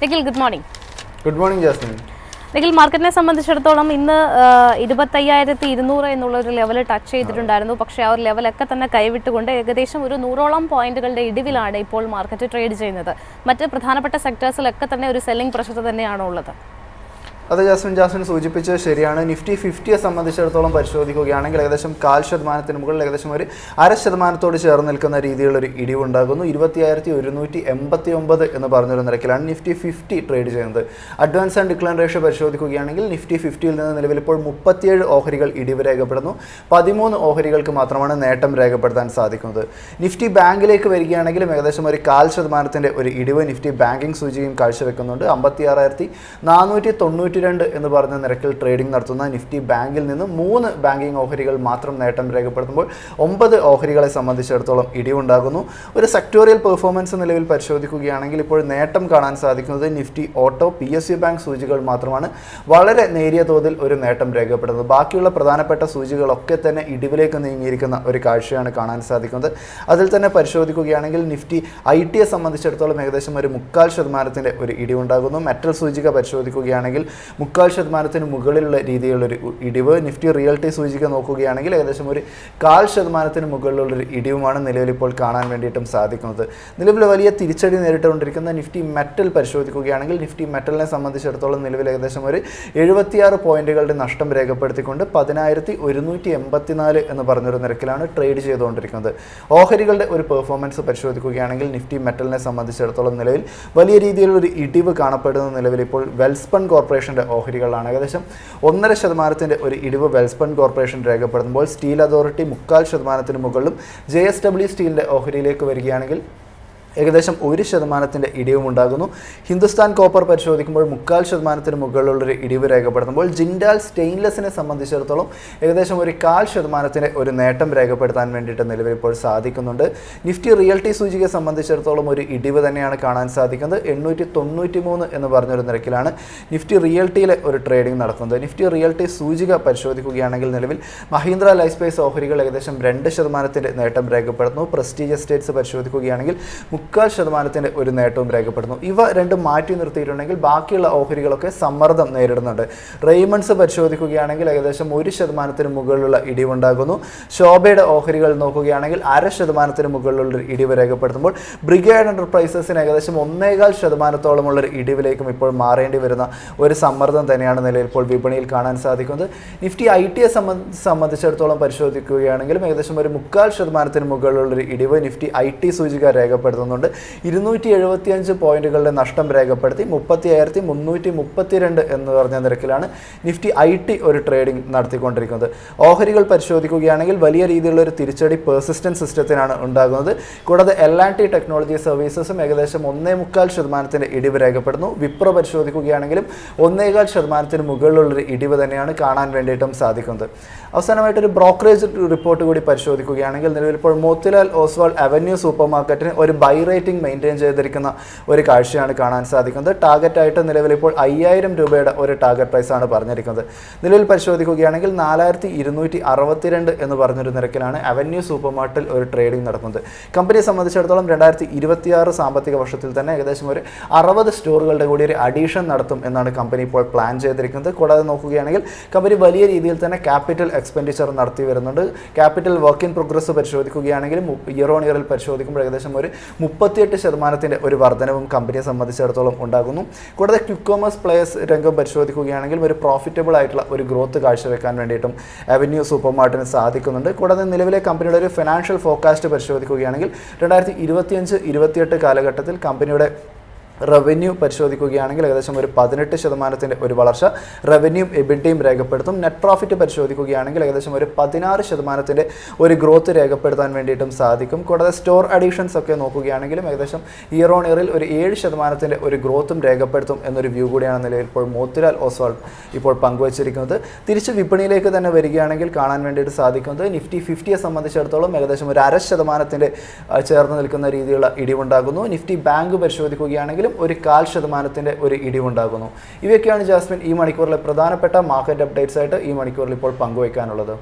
Nikhil, good morning. Good morning Jasmine. Nikhil, മാർക്കറ്റിനെ സംബന്ധിച്ചിടത്തോളം ഇന്ന് 25,200 എന്നുള്ളൊരു ലെവൽ ടച്ച് ചെയ്തിട്ടുണ്ടായിരുന്നു. പക്ഷേ ആ ഒരു ലെവലൊക്കെ തന്നെ കൈവിട്ടുകൊണ്ട് ഏകദേശം ഒരു 100ഓളം പോയിന്റുകളുടെ ഇടിവിലാണ് ഇപ്പോൾ മാർക്കറ്റ് ട്രേഡ് ചെയ്യുന്നത്. മറ്റ് പ്രധാനപ്പെട്ട സെക്ടേഴ്സിലൊക്കെ തന്നെ ഒരു സെല്ലിംഗ് പ്രഷർ തന്നെയാണോ ഉള്ളത്? അത് ജാസ്മിൻ സൂചിപ്പിച്ചത് ശരിയാണ്. നിഫ്റ്റി 50യെ സംബന്ധിച്ചിടത്തോളം പരിശോധിക്കുകയാണെങ്കിൽ ഏകദേശം 0.5% മുകളിൽ ഏകദേശം ഒരു 0.5% ചേർന്ന് നിൽക്കുന്ന രീതിയിലൊരു ഇടിവുണ്ടാകുന്നു. 21,189 എന്ന് പറഞ്ഞൊരു നിരക്കിലാണ് നിഫ്റ്റി 50 ട്രേഡ് ചെയ്യുന്നത്. അഡ്വാൻസ് ആൻഡ് ഡിക്ലൈൻ റേഷ്യോ പരിശോധിക്കുകയാണെങ്കിൽ നിഫ്റ്റി 50യിൽ നിന്ന് നിലവിൽ ഇപ്പോൾ 37 ഓഹരികൾ ഇടിവ് രേഖപ്പെടുന്നു. 13 ഓഹരികൾക്ക് മാത്രമാണ് നേട്ടം രേഖപ്പെടുത്താൻ സാധിക്കുന്നത്. നിഫ്റ്റി ബാങ്കിലേക്ക് വരികയാണെങ്കിലും ഏകദേശം ഒരു 0.5% ഒരു ഇടിവ് നിഫ്റ്റി ബാങ്കിങ് സൂചികയും കാഴ്ചവെക്കുന്നുണ്ട്. 56,492 എന്ന് പറഞ്ഞ നിരക്കിൽ ട്രേഡിംഗ് നടത്തുന്ന നിഫ്റ്റി ബാങ്കിൽ നിന്ന് 3 ബാങ്കിങ് ഓഹരികൾ മാത്രം നേട്ടം രേഖപ്പെടുത്തുമ്പോൾ 9 ഓഹരികളെ സംബന്ധിച്ചിടത്തോളം ഇടിവുണ്ടാകുന്നു. ഒരു സെക്ടോറിയൽ പെർഫോമൻസ് നിലവിൽ പരിശോധിക്കുകയാണെങ്കിൽ ഇപ്പോൾ നേട്ടം കാണാൻ സാധിക്കുന്നത് നിഫ്റ്റി ഓട്ടോ, PSU ബാങ്ക് സൂചികൾ മാത്രമാണ് വളരെ നേരിയ തോതിൽ ഒരു നേട്ടം രേഖപ്പെടുന്നത്. ബാക്കിയുള്ള പ്രധാനപ്പെട്ട സൂചികളൊക്കെ തന്നെ ഇടിവിലേക്ക് നീങ്ങിയിരിക്കുന്ന ഒരു കാഴ്ചയാണ് കാണാൻ സാധിക്കുന്നത്. അതിൽ തന്നെ പരിശോധിക്കുകയാണെങ്കിൽ നിഫ്റ്റി IT സംബന്ധിച്ചിടത്തോളം ഏകദേശം ഒരു 0.25% ഒരു ഇടിവുണ്ടാകുന്നു. മെറ്റൽ സൂചിക പരിശോധിക്കുകയാണെങ്കിൽ 0.5% മുകളിലുള്ള രീതിയിലുള്ളൊരു ഇടിവ്. നിഫ്റ്റി റിയൽറ്റി സൂചിക നോക്കുകയാണെങ്കിൽ ഏകദേശം ഒരു 0.5% മുകളിലുള്ളൊരു ഇടിവുമാണ് നിലവിൽ ഇപ്പോൾ കാണാൻ വേണ്ടിയിട്ടും സാധിക്കുന്നത്. നിലവിൽ വലിയ തിരിച്ചടി നേരിട്ടുകൊണ്ടിരിക്കുന്ന നിഫ്റ്റി മെറ്റൽ പരിശോധിക്കുകയാണെങ്കിൽ നിഫ്റ്റി മെറ്റലിനെ സംബന്ധിച്ചിടത്തോളം നിലവിൽ ഏകദേശം ഒരു 76 പോയിന്റുകളുടെ നഷ്ടം രേഖപ്പെടുത്തിക്കൊണ്ട് 10,184 എന്ന് പറഞ്ഞൊരു നിരക്കിലാണ് ട്രേഡ് ചെയ്തുകൊണ്ടിരിക്കുന്നത്. ഓഹരികളുടെ ഒരു പെർഫോമൻസ് പരിശോധിക്കുകയാണെങ്കിൽ നിഫ്റ്റി മെറ്റലിനെ സംബന്ധിച്ചിടത്തോളം നിലവിൽ വലിയ രീതിയിലൊരു ഇടിവ് കാണപ്പെടുന്ന നിലവിൽ ഇപ്പോൾ വെൽസ്പൺ കോർപ്പറേഷൻ്റെ ഓഹരികളാണ്. ഏകദേശം 1.5% ഒരു ഇടിവ് വെൽസ്പൺ കോർപ്പറേഷൻ രേഖപ്പെടുത്തുമ്പോൾ സ്റ്റീൽ അതോറിറ്റി 0.25% മുകളിലും JSW സ്റ്റീലിൻ്റെ ഓഹരിയിലേക്ക് വരികയാണെങ്കിൽ ഏകദേശം 1% ഇടിവും ഉണ്ടാകുന്നു. ഹിന്ദുസ്ഥാൻ കോപ്പർ പരിശോധിക്കുമ്പോൾ 0.5% മുകളിലുള്ളൊരു ഇടിവ് രേഖപ്പെടുത്തുമ്പോൾ ജിൻഡാൽ സ്റ്റെയിൻലെസ്സിനെ സംബന്ധിച്ചിടത്തോളം ഏകദേശം ഒരു 0.5% ഒരു നേട്ടം രേഖപ്പെടുത്താൻ വേണ്ടിയിട്ട് നിലവിൽ ഇപ്പോൾ സാധിക്കുന്നുണ്ട്. നിഫ്റ്റി റിയൽറ്റി സൂചികയെ സംബന്ധിച്ചിടത്തോളം ഒരു ഇടിവ് തന്നെയാണ് കാണാൻ സാധിക്കുന്നത്. 893 എന്ന് പറഞ്ഞൊരു നിരക്കിലാണ് നിഫ്റ്റി റിയൽറ്റിയിലെ ഒരു ട്രേഡിംഗ് നടക്കുന്നത്. നിഫ്റ്റി റിയൽറ്റി സൂചിക പരിശോധിക്കുകയാണെങ്കിൽ നിലവിൽ മഹീന്ദ്ര ലൈഫ് സ്പേസ് ഓഹരികൾ ഏകദേശം 2% നേട്ടം രേഖപ്പെടുത്തുന്നു. പ്രസ്റ്റീജ് എസ്റ്റേറ്റ്സ് പരിശോധിക്കുകയാണെങ്കിൽ 0.5% ഒരു നേട്ടവും രേഖപ്പെടുന്നു. ഇവ രണ്ടും മാറ്റി നിർത്തിയിട്ടുണ്ടെങ്കിൽ ബാക്കിയുള്ള ഓഹരികളൊക്കെ സമ്മർദ്ദം നേരിടുന്നുണ്ട്. റെയ്മണ്ട്സ് പരിശോധിക്കുകയാണെങ്കിൽ ഏകദേശം 1% മുകളിലുള്ള ഇടിവുണ്ടാകുന്നു. ശോഭയുടെ ഓഹരികൾ നോക്കുകയാണെങ്കിൽ 0.5% മുകളിലുള്ള ഇടിവ് രേഖപ്പെടുത്തുമ്പോൾ ബ്രിഗേഡ് എന്റർപ്രൈസസിന് ഏകദേശം 1.25%-ഓളമുള്ളൊരു ഇടിവിലേക്കും ഇപ്പോൾ മാറേണ്ടി വരുന്ന ഒരു സമ്മർദ്ദം തന്നെയാണ് നിലയിൽ ഇപ്പോൾ വിപണിയിൽ കാണാൻ സാധിക്കുന്നത്. നിഫ്റ്റി IT സംബന്ധിച്ചിടത്തോളം പരിശോധിക്കുകയാണെങ്കിലും ഏകദേശം ഒരു 0.5% മുകളിലുള്ളൊരു ഇടിവ് നിഫ്റ്റി IT സൂചിക രേഖപ്പെടുത്തുന്നു. 275 പോയിന്റുകളുടെ നഷ്ടം രേഖപ്പെടുത്തി 35,332 എന്ന് പറഞ്ഞ നിരക്കിലാണ് നിഫ്റ്റി IT ഒരു ട്രേഡിംഗ് നടത്തിക്കൊണ്ടിരിക്കുന്നത്. ഓഹരികൾ പരിശോധിക്കുകയാണെങ്കിൽ വലിയ രീതിയിലുള്ള ഒരു തിരിച്ചടി പെർസിസ്റ്റന്റ് സിസ്റ്റത്തിനാണ് ഉണ്ടാകുന്നത്. കൂടാതെ L&T ടെക്നോളജി സർവീസസും ഏകദേശം 1.25% ഇടിവ് രേഖപ്പെടുന്നു. വിപ്രോ പരിശോധിക്കുകയാണെങ്കിലും 1.25% മുകളിലുള്ളൊരു ഇടിവ് തന്നെയാണ് കാണാൻ വേണ്ടിയിട്ടും സാധിക്കുന്നത്. അവസാനമായിട്ടൊരു ബ്രോക്കറേജ് റിപ്പോർട്ട് കൂടി പരിശോധിക്കുകയാണെങ്കിൽ നിലവിൽ ഇപ്പോൾ മോത്തിലാൽ ഓസ്വാൾ അവന്യൂ സൂപ്പർ മാർക്കറ്റിന് ഒരു ബൈ റേറ്റിംഗ് മെയിൻറ്റെയിൻ ചെയ്തിരിക്കുന്ന ഒരു കാഴ്ചയാണ് കാണാൻ സാധിക്കുന്നത്. ടാർഗറ്റായിട്ട് നിലവിൽ ഇപ്പോൾ 5,000 രൂപയുടെ ഒരു ടാർഗറ്റ് പ്രൈസാണ് പറഞ്ഞിരിക്കുന്നത്. നിലവിൽ പരിശോധിക്കുകയാണെങ്കിൽ 4,262 എന്ന് പറഞ്ഞൊരു നിരക്കിലാണ് അവന്യൂ സൂപ്പർ മാർക്കറ്റിൽ ഒരു ട്രേഡിംഗ് നടക്കുന്നത്. കമ്പനിയെ സംബന്ധിച്ചിടത്തോളം 2026 സാമ്പത്തിക വർഷത്തിൽ തന്നെ ഏകദേശം ഒരു 60 സ്റ്റോറുകളുടെ കൂടി ഒരു അഡീഷൻ നടത്തും എന്നാണ് കമ്പനി ഇപ്പോൾ പ്ലാൻ ചെയ്തിരിക്കുന്നത്. കൂടാതെ നോക്കുകയാണെങ്കിൽ കമ്പനി വലിയ രീതിയിൽ തന്നെ ക്യാപിറ്റൽ എക്സ്പെൻഡിച്ചർ നടത്തി വരുന്നുണ്ട്. ക്യാപിറ്റൽ വർക്ക് ഇൻ പ്രോഗ്രസ് പരിശോധിക്കുകയാണെങ്കിൽ ഇയർ ഓൺ ഇയറിൽ പരിശോധിക്കുമ്പോൾ ഏകദേശം ഒരു 38% ഒരു വർധനവും കമ്പനിയെ സംബന്ധിച്ചിടത്തോളം ഉണ്ടാകുന്നു. കൂടാതെ ക്വിക്ക് കോമേഴ്സ് പ്ലേയേഴ്സ് രംഗം പരിശോധിക്കുകയാണെങ്കിൽ ഒരു പ്രോഫിറ്റബിൾ ആയിട്ടുള്ള ഒരു ഗ്രോത്ത് കാഴ്ചവെക്കാൻ വേണ്ടിയിട്ടും അവന്യൂ സൂപ്പർ മാർക്കറ്റിന് സാധിക്കുന്നുണ്ട്. കൂടാതെ നിലവിലെ കമ്പനിയുടെ ഒരു ഫിനാൻഷ്യൽ ഫോർകാസ്റ്റ് പരിശോധിക്കുകയാണെങ്കിൽ 2025-28 കാലഘട്ടത്തിൽ കമ്പനിയുടെ റവന്യൂ പരിശോധിക്കുകയാണെങ്കിൽ ഏകദേശം ഒരു 18% ഒരു വളർച്ച റവന്യൂ എബിറ്റയും രേഖപ്പെടുത്തും. നെറ്റ് പ്രോഫിറ്റ് പരിശോധിക്കുകയാണെങ്കിൽ ഏകദേശം ഒരു 16% ഒരു ഗ്രോത്ത് രേഖപ്പെടുത്താൻ വേണ്ടിയിട്ടും സാധിക്കും. കൂടാതെ സ്റ്റോർ അഡീഷൻസ് ഒക്കെ നോക്കുകയാണെങ്കിലും ഏകദേശം ഇയർ ഓൺ ഇയറിൽ ഒരു 7% ഒരു ഗ്രോത്തും രേഖപ്പെടുത്തും എന്നൊരു വ്യൂ കൂടിയാണ് നിലവിൽ ഇപ്പോൾ മോത്തിലാൽ ഓസ്വാൾ ഇപ്പോൾ പങ്കുവച്ചിരിക്കുന്നത്. തിരിച്ച് വിപണിയിലേക്ക് തന്നെ വരികയാണെങ്കിൽ കാണാൻ വേണ്ടിയിട്ട് സാധിക്കുന്നത് നിഫ്റ്റി 50യെ സംബന്ധിച്ചിടത്തോളം ഏകദേശം ഒരു 0.5% ചേർന്ന് നിൽക്കുന്ന രീതിയിലുള്ള ഇടിവുണ്ടാകുന്നു. നിഫ്റ്റി ബാങ്ക് പരിശോധിക്കുകയാണെങ്കിലും ഒരു 0.5% ഒരു ഇടിവുണ്ടാകുന്നു. ഇവയൊക്കെയാണ് ജാസ്മിൻ ഈ മണിക്കൂറിലെ പ്രധാനപ്പെട്ട മാർക്കറ്റ് അപ്ഡേറ്റ്സ് ആയിട്ട് ഈ മണിക്കൂറിൽ ഇപ്പോൾ പങ്കുവയ്ക്കാനുള്ളത്.